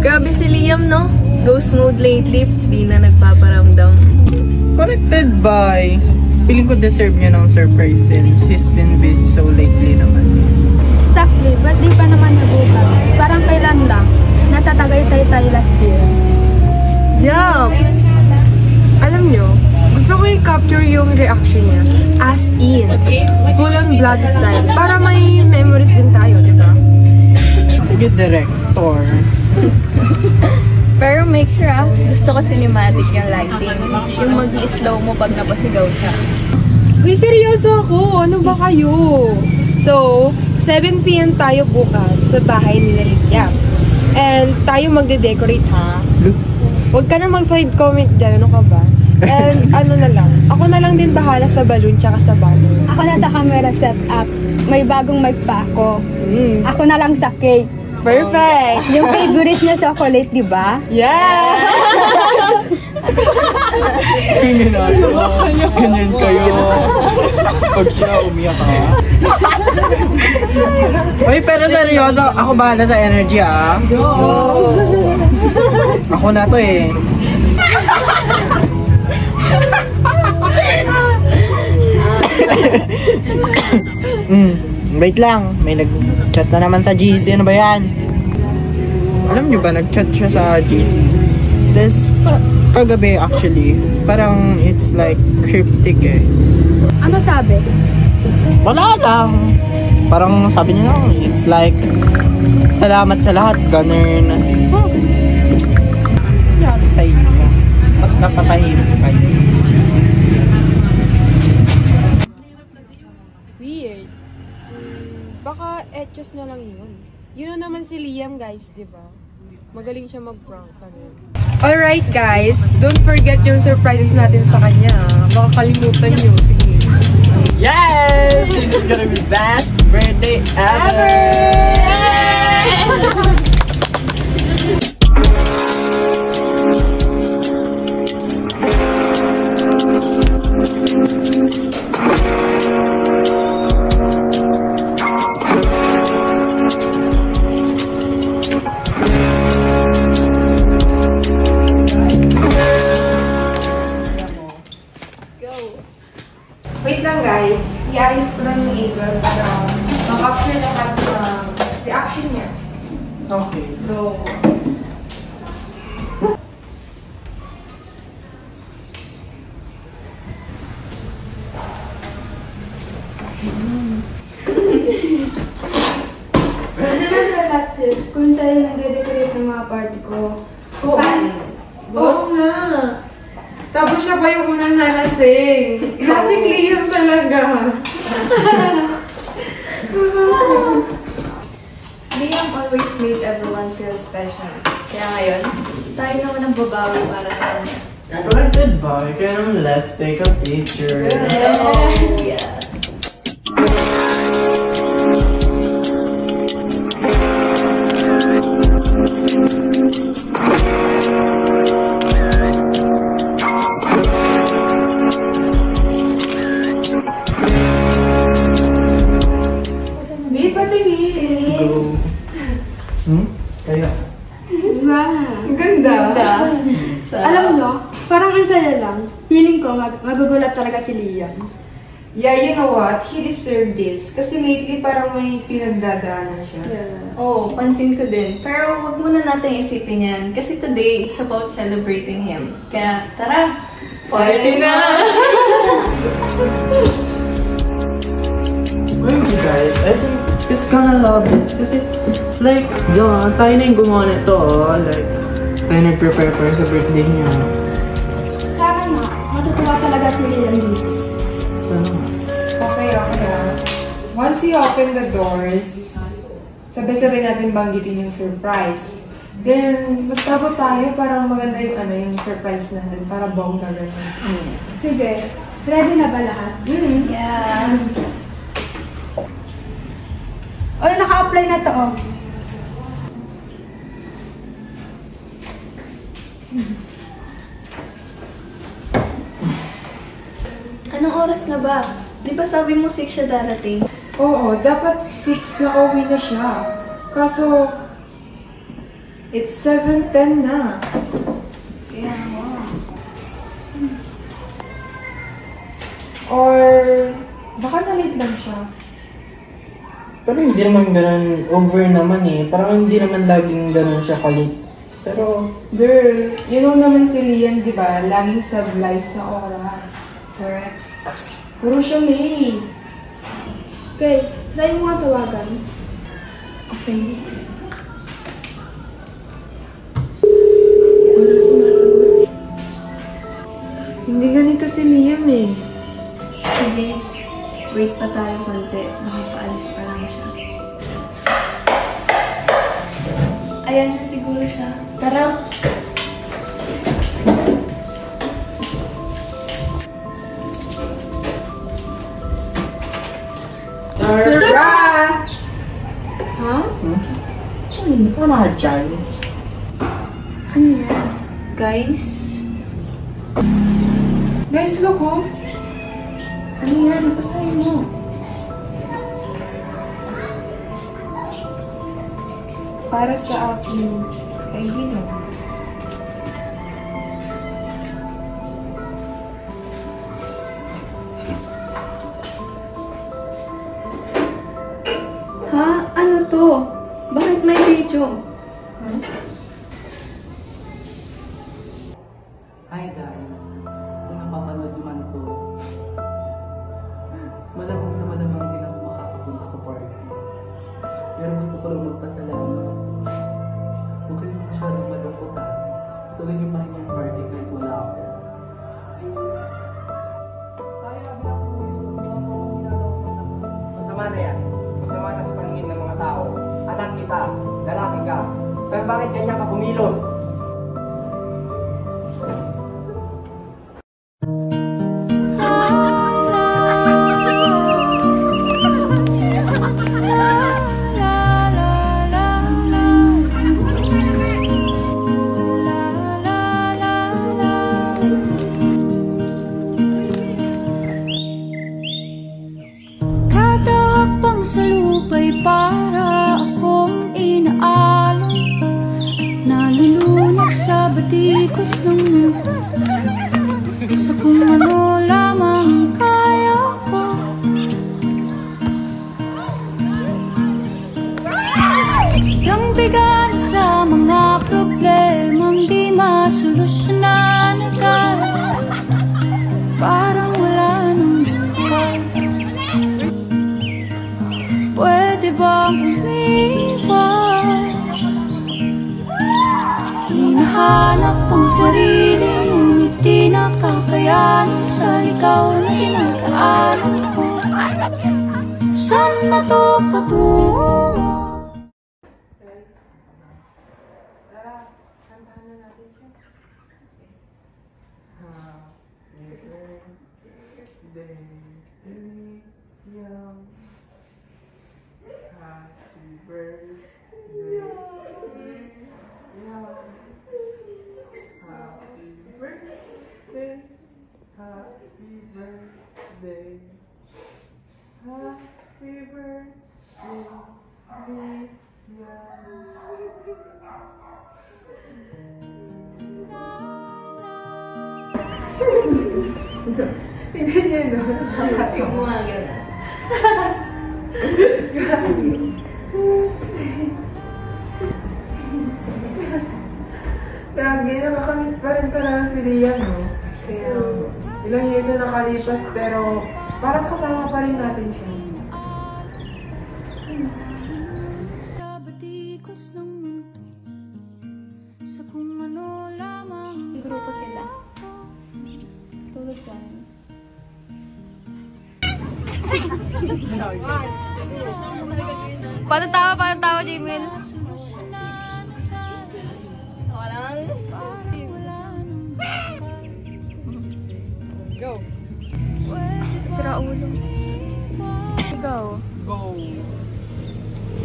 Grabe si Liam, no? Ghost mode lately, di na nagpaparamdam. Corrected by... Feeling ko deserve niya ng surprise since he's been busy so lately naman. Exactly, but di pa naman nagulat. Parang kailan lang. Nasa Tagaytay tayo last year. Yeah! Alam nyo, gusto ko i-capture yung reaction niya. As in, full on vlog style. Para may memories din tayo, di ba? Sige, director. Pero make sure gusto ko cinematic yung lighting. Yung mag-i-slow mo pag napasigaw siya. Uy, seryoso ako! Ano ba kayo? So, 7 PM tayo bukas sa bahay nila Liam. And tayo magde-decorate, ha? Huwag ka na mag-side comment dyan. Ano ka ba? And ano na lang, ako na lang din bahala sa balloon tsaka sa banner. Ako na sa camera setup. May bagong mic pa ako. Ako na lang sa cake. Perfect! Yung favorite niya chocolate, di ba? Yeah! Ganyan kayo. Pag siya umiyak ka. Uy, pero seryoso, ako bahala sa energy, ah. Go! Ako na to, eh. Wait lang, may nag-chat na naman sa GC. Ano ba yan? Alam niyo ba, nag-chat siya sa GC? This, kagabi actually, parang it's like cryptic eh. Ano sabi? Wala lang. Parang sabi niya lang, it's like, salamat sa lahat, ganun. Sabi sa inyo, ba't napatahimik kayo? Weird. Baka etchos na lang yun. Yun na naman si Liam, guys, di ba? Magaling siya mag-prank kami. Alright, guys. Don't forget yung surprises natin sa kanya. Baka kalimutan nyo. Sige. Yes! This is gonna be best birthday ever! Wait lang, guys. I-ayos ko lang yung angle para ma-capture lahat ng reaction niya. Okay. Go. Hindi ba relative kung sa'yo nagde-decorate ng mga party ko? Oo nga. Tapos siya pa yung unang nalasing. Lasing Liam talaga. Liam always made everyone feel special. Kaya ngayon, tayo naman ang babawi para sa kanya. Corrected by, kaya naman let's take a picture. Oh, yes. Go. Kaya. Wow. Ang ganda. Alam nyo, parang ang saya lang. Feeling ko magugulat talaga si Liam. Yeah, you know what? He deserved this. Kasi lately parang may pinagdadaanan siya. Oh, pansin ko din. Pero wag muna natin isipin yan. Kasi today, it's about celebrating him. Kaya, tara! Party na! Well, you guys, I think it's gonna love this. Kasi, like, tayo na yung gumawa nito, oh. Like, tayo nag-prepare para sa birthday niya. Kaya nga, matutuwa talaga si Liam dito. Okay. Once you open the doors, sabay-sabay natin banggitin yung surprise. Then, magtapos tayo para maganda yung surprise natin. Para bongga ganyan. Sige, ready na ba lahat? Yeah. Oy, naka-apply na to, oh. Anong oras na ba? Di ba sabi mo 6 siya darating? Oo, dapat 6 na uwi na siya. Kaso, It's 7:10 na. Kaya mo. Or, baka na-late lang siya. Pero hindi naman ganun over naman eh. Parang hindi naman laging ganun siya kalit. Pero, Girl, you know naman si Liam, di ba? Laging sablay sa oras. Correct. Puro siya late. Okay, try mo nga tawagan. Okay. Wala sumasagot. Hindi ganito si Liam eh. Sige, wait pa tayo konti. Nakapaalis pa lang siya. Ayan na siguro siya. Tara. surprise! Ha? Ano na dyan? Ano yan? Guys? Guys, look oh. Ano yan? Basahin mo. Para sa aking kaibigan. Ha? Ano to? Bakit may video? Hi guys, kung napapanood yung man to, malamang sa malamang din ako makakapunta sa party. Pero gusto ko lang magpasalamat. Huwag kayong masyadong malungkot ha. Tuloy niyo pa rin yung party kahit wala ako. Masama na yan. Masama na sa paningin ng mga tao. Anak kita, lalaki ka. Pero bakit ganyan ka kumilos? Katapang sa lupa'y para akong inaalon, nalulunok sa batikos ng mundo, sa kung ano lamang kaya ko. Yung bigan sa mga problemang di masolusyonan agad, parang wala nang bukas. Pwede bang umiwas? Hinahanap ang sarili, ngunit di nakakayanan sa ikaw na dinadaanan ko. Saan na to patungo? Yung mga gano'n. Lagi, nakakamiss pa rin talaga si Liam, no? Kaya, ilang years na nakalipas, pero parang kasama pa rin natin siya. Sa batikos ng mundo, sa kung ano lamang Grupo sila. Tulog ka. Paano tawa, Jamil? Walang. Go! Sira ulo. Go. Go!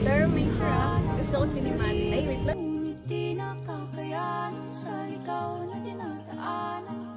Pero make sure gusto ko cinematic. Ay, wait lang. Hindi nakakayanan sa ikaw na dinadaanan